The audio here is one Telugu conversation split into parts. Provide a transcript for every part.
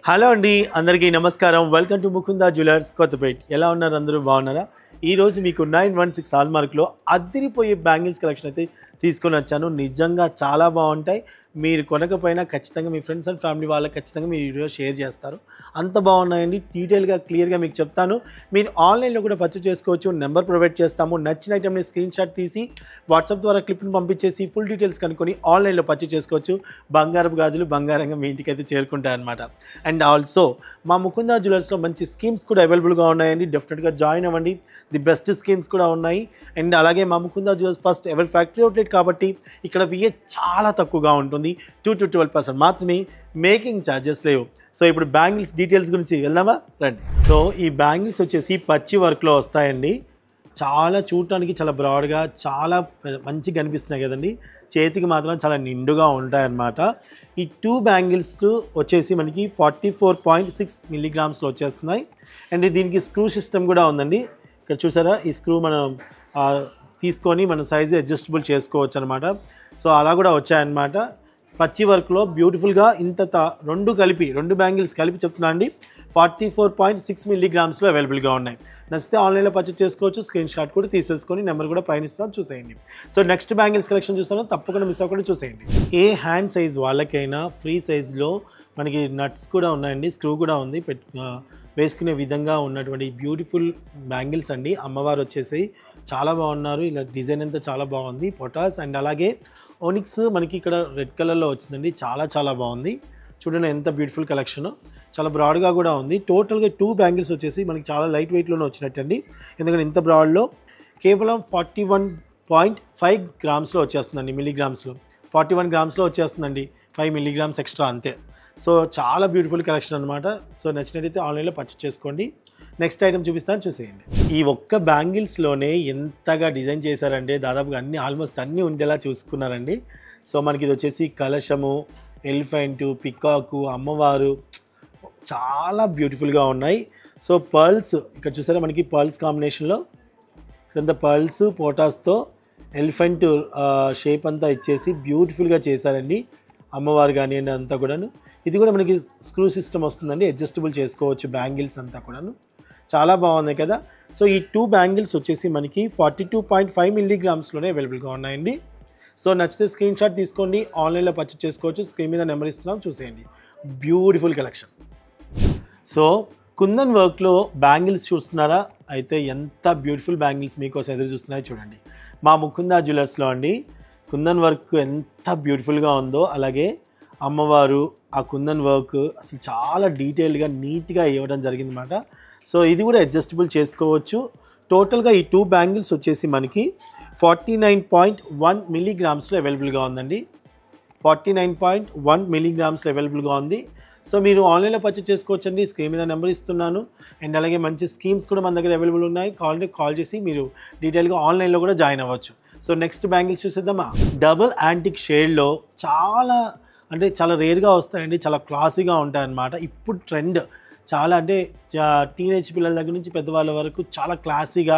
హలో అండి అందరికీ నమస్కారం. Welcome to Mukunda jewellers Kothapet. ఎలా ఉన్నారు? అందరూ బాగున్నారా? ఈరోజు మీకు 916 హాల్మార్క్లో అదిరిపోయే బ్యాంగిల్స్ కలెక్షన్ అయితే తీసుకొని వచ్చాను. నిజంగా చాలా బాగుంటాయి. మీరు కొనకపోయినా ఖచ్చితంగా మీ ఫ్రెండ్స్ అండ్ ఫ్యామిలీ వాళ్ళకి ఖచ్చితంగా మీ వీడియో షేర్ చేస్తారు. అంత బాగున్నాయండి. డీటెయిల్గా క్లియర్గా మీకు చెప్తాను. మీరు ఆన్లైన్లో కూడా పర్చేస్ చేసుకోవచ్చు. నెంబర్ ప్రొవైడ్ చేస్తాము. నచ్చిన ఐటమ్ని స్క్రీన్ షాట్ తీసి వాట్సాప్ ద్వారా క్లిప్ని పంపించేసి ఫుల్ డీటెయిల్స్ కనుక్కొని ఆన్లైన్లో పర్చేస్ చేసుకోవచ్చు. బంగారపు గాజులు బంగారంగా మీ ఇంటికి అయితే చేరుకుంటాయన్నమాట. అండ్ ఆల్సో మా ముకుందా జ్యువెలర్స్లో మంచి స్కీమ్స్ కూడా అవైలబుల్గా ఉన్నాయండి. డెఫినెట్గా జాయిన్ అవ్వండి. ది బెస్ట్ స్కీమ్స్ కూడా ఉన్నాయి. అండ్ అలాగే మా Mukunda jewellers first ever factory outlet కాబట్టి ఇక్కడ విఏ చాలా తక్కువగా ఉంటుంది. 2 to 12% మాత్రమే. మేకింగ్ ఛార్జెస్ లేవు. సో ఇప్పుడు బ్యాంగిల్స్ డీటెయిల్స్ గురించి వెళ్దామా? రండి. సో ఈ బ్యాంగిల్స్ వచ్చేసి పచ్చి వర్క్లో వస్తాయండి. చాలా చూడటానికి చాలా బ్రాడ్గా చాలా మంచిగా కనిపిస్తున్నాయి కదండి. చేతికి మాత్రం చాలా నిండుగా ఉంటాయన్నమాట. ఈ 2 బ్యాంగిల్స్ వచ్చేసి మనకి 44.6 మిల్లీగ్రామ్స్లో వచ్చేస్తున్నాయి. అండ్ దీనికి స్క్రూ సిస్టమ్ కూడా ఉందండి. ఇక్కడ చూసారా, ఈ స్క్రూ మనం తీసుకొని మన సైజు అడ్జస్టబుల్ చేసుకోవచ్చు అనమాట. సో అలా కూడా వచ్చాయన్నమాట. పచ్చి వర్క్లో బ్యూటిఫుల్గా ఇంత రెండు బ్యాంగిల్స్ కలిపి చెప్తున్నా అండి. 44.6 మిల్లీగ్రామ్స్లో అవైలబుల్గా ఉన్నాయి. నచ్చితే ఆన్లైన్లో పర్చేస్ చేసుకోవచ్చు. స్క్రీన్ షాట్ కూడా తీసేసుకొని నెంబర్ కూడా పైన ఇస్తాను, చూసేయండి. సో నెక్స్ట్ బ్యాంగిల్స్ కలెక్షన్ చూస్తాను, తప్పకుండా మిస్ అవ్వకుండా చూసేయండి. ఏ హ్యాండ్ సైజ్ వాళ్ళకైనా ఫ్రీ సైజ్లో మనకి నట్స్ కూడా ఉన్నాయండి. స్క్రూ కూడా ఉంది. వేసుకునే విధంగా ఉన్నటువంటి బ్యూటిఫుల్ బ్యాంగిల్స్ అండి. అమ్మవారు వచ్చేసి చాలా బాగున్నారు. ఇలా డిజైన్ అంతా చాలా బాగుంది. పొటాస్ అండ్ అలాగే ఓనిక్స్ మనకి ఇక్కడ రెడ్ కలర్లో వచ్చిందండి. చాలా చాలా బాగుంది. చూడండి ఎంత బ్యూటిఫుల్ కలెక్షన్. చాలా బ్రాడ్గా కూడా ఉంది. టోటల్గా 2 బ్యాంగిల్స్ వచ్చేసి మనకి చాలా లైట్ వెయిట్లోనే వచ్చినట్టండి. ఎందుకంటే ఇంత బ్రాడ్లో కేవలం 41.5 గ్రామ్స్లో వచ్చేస్తుందండి. మిల్లీగ్రామ్స్లో 41 గ్రామ్స్లో వచ్చేస్తుందండి. 5 మిల్లీగ్రామ్స్ ఎక్స్ట్రా అంతే. సో చాలా బ్యూటిఫుల్ కలెక్షన్ అనమాట. సో నచ్చినట్టయితే ఆన్లైన్లో పర్చేస్ చేసుకోండి. నెక్స్ట్ ఐటమ్ చూపిస్తాను, చూసేయండి. ఈ ఒక్క బ్యాంగిల్స్లోనే ఎంతగా డిజైన్ చేశారంటే దాదాపుగా ఆల్మోస్ట్ అన్నీ ఉండేలా చూసుకున్నారండి. సో మనకి ఇది వచ్చేసి కలశము, ఎలిఫెంటు, పికాకు, అమ్మవారు చాలా బ్యూటిఫుల్గా ఉన్నాయి. సో పర్ల్స్ ఇక్కడ చూసారా, మనకి పర్ల్స్ కాంబినేషన్లో ఇక్కడంతా పర్ల్స్ పోటాస్తో ఎలిఫెంట్ షేప్ అంతా ఇచ్చేసి బ్యూటిఫుల్గా చేశారండి. అమ్మవారు కానివ్వండి అంతా కూడాను. ఇది కూడా మనకి స్క్రూ సిస్టమ్ వస్తుందండి. అడ్జస్టబుల్ చేసుకోవచ్చు బ్యాంగిల్స్ అంతా కూడాను. చాలా బాగుంది కదా. సో ఈ 2 బ్యాంగిల్స్ వచ్చేసి మనకి 42.5 మిల్లీగ్రామ్స్లోనే అవైలబుల్గా ఉన్నాయండి. సో నచ్చితే స్క్రీన్ షాట్ తీసుకోండి, ఆన్లైన్లో పర్చేస్ చేసుకోవచ్చు. స్క్రీన్ మీద నెంబర్ ఇస్తున్నాం, చూసేయండి. Beautiful collection. సో కుందన్ వర్క్లో బ్యాంగిల్స్ చూస్తున్నారా? అయితే ఎంత బ్యూటిఫుల్ బ్యాంగిల్స్ మీకోసం ఎదురు చూస్తున్నాయో చూడండి. మా ముకుందా జ్యువెలర్స్లో అండి కుందన్ వర్క్ ఎంత బ్యూటిఫుల్గా ఉందో, అలాగే అమ్మవారు ఆ కుందన్ వర్క్ అసలు చాలా డీటెయిల్గా నీట్గా ఇవ్వడం జరిగిందన్నమాట. సో ఇది కూడా అడ్జస్టబుల్ చేసుకోవచ్చు. టోటల్గా ఈ 2 బ్యాంగిల్స్ వచ్చేసి మనకి 49.1 మిల్లీగ్రామ్స్లో అవైలబుల్గా ఉందండి. 49.1 మిల్లీగ్రామ్స్లో అవైలబుల్గా ఉంది. సో మీరు ఆన్లైన్లో పర్చేస్ చేసుకోవచ్చండి. స్క్రీన్ మీద నెంబర్ ఇస్తున్నాను. అండ్ అలాగే మంచి స్కీమ్స్ కూడా మన దగ్గర అవైలబుల్ ఉన్నాయి. కాల్ చేసి మీరు డీటెయిల్గా ఆన్లైన్లో కూడా జాయిన్ అవ్వచ్చు. సో నెక్స్ట్ బ్యాంగిల్స్ చూసేద్దామా? డబుల్ యాంటిక్ షేడ్లో చాలా రేర్గా వస్తాయండి. చాలా క్లాసీగా ఉంటాయన్నమాట. ఇప్పుడు ట్రెండ్ చాలా టీనేజ్ పిల్లల దగ్గర నుంచి పెద్దవాళ్ళ వరకు చాలా క్లాసీగా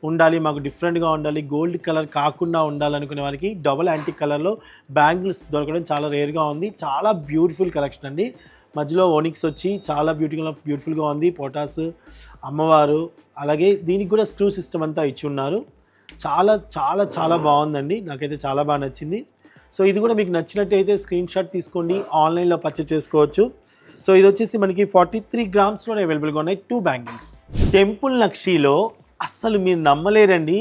ఉండాలి, మాకు డిఫరెంట్గా ఉండాలి, గోల్డ్ కలర్ కాకుండా ఉండాలనుకునే వారికి డబుల్ యాంటిక్ కలర్లో బ్యాంగిల్స్ దొరకడం చాలా రేర్గా ఉంది. చాలా బ్యూటిఫుల్ కలెక్షన్ అండి. మధ్యలో ఓనిక్స్ వచ్చి చాలా బ్యూటిఫుల్గా ఉంది. పొటాస్, అమ్మవారు, అలాగే దీనికి కూడా స్క్రూ సిస్టమ్ అంతా ఇచ్చి ఉన్నారు. చాలా చాలా చాలా బాగుందండి. నాకైతే చాలా బాగా నచ్చింది. సో ఇది కూడా మీకు నచ్చినట్టయితే స్క్రీన్ షాట్ తీసుకోండి, ఆన్లైన్లో పర్చేస్ చేసుకోవచ్చు. సో ఇది వచ్చేసి మనకి 43 గ్రామ్స్లోనే అవైలబుల్గా ఉన్నాయి 2 బ్యాంగిల్స్. టెంపుల్ నక్షీలో అస్సలు మీరు నమ్మలేరండి,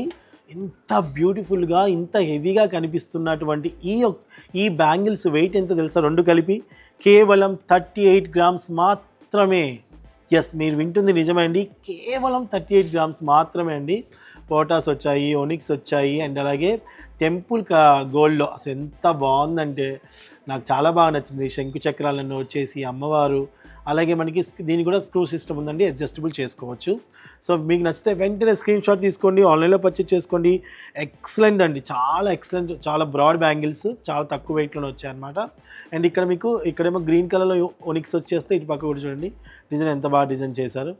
ఇంత బ్యూటిఫుల్గా ఇంత హెవీగా కనిపిస్తున్నటువంటి ఈ బ్యాంగిల్స్ వెయిట్ ఎంత తెలుసా? 2 కలిపి కేవలం 38 గ్రామ్స్ మాత్రమే. ఎస్, మీరు వింటుంది నిజమే అండి. కేవలం 38 గ్రామ్స్ మాత్రమే అండి. పోటాస్ వచ్చాయి, ఓనిక్స్ వచ్చాయి, అండ్ అలాగే టెంపుల్ గోల్డ్లో అసలు ఎంత బాగుందంటే నాకు చాలా బాగా నచ్చింది. శంకు చక్రాలను వచ్చేసి అమ్మవారు, అలాగే మనకి దీనికి కూడా స్క్రూ సిస్టమ్ ఉందండి, అడ్జస్టబుల్ చేసుకోవచ్చు. సో మీకు నచ్చితే వెంటనే స్క్రీన్ షాట్ తీసుకోండి, ఆన్లైన్లో పర్చేస్ చేసుకోండి. ఎక్సలెంట్ అండి, చాలా ఎక్సలెంట్, చాలా బ్రాడ్ బ్యాంగిల్స్, చాలా తక్కువ వెయిట్లోనే వచ్చాయన్నమాట. అండ్ ఇక్కడేమో గ్రీన్ కలర్లో ఓనిక్స్ వచ్చేస్తే ఇటు పక్క కూడా చూడండి డిజైన్ ఎంత బాగా డిజైన్ చేశారు.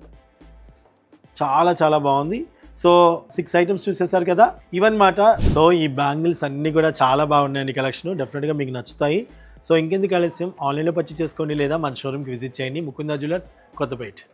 చాలా చాలా బాగుంది. సో 6 ఐటమ్స్ చూసేసారు కదా, ఇవన్నమాట. సో ఈ బ్యాంగిల్స్ అన్నీ కూడా చాలా బాగున్నాయండి. కలెక్షన్ డెఫినెట్గా మీకు నచ్చుతాయి. సో ఇంకెందుకు ఆలస్యం, ఆన్లైన్లో పర్చేస్ చేసుకోండి లేదా మన షోరూమ్కి విజిట్ చేయండి. ముకుందా జ్యువెలర్స్, కొత్తపేట్.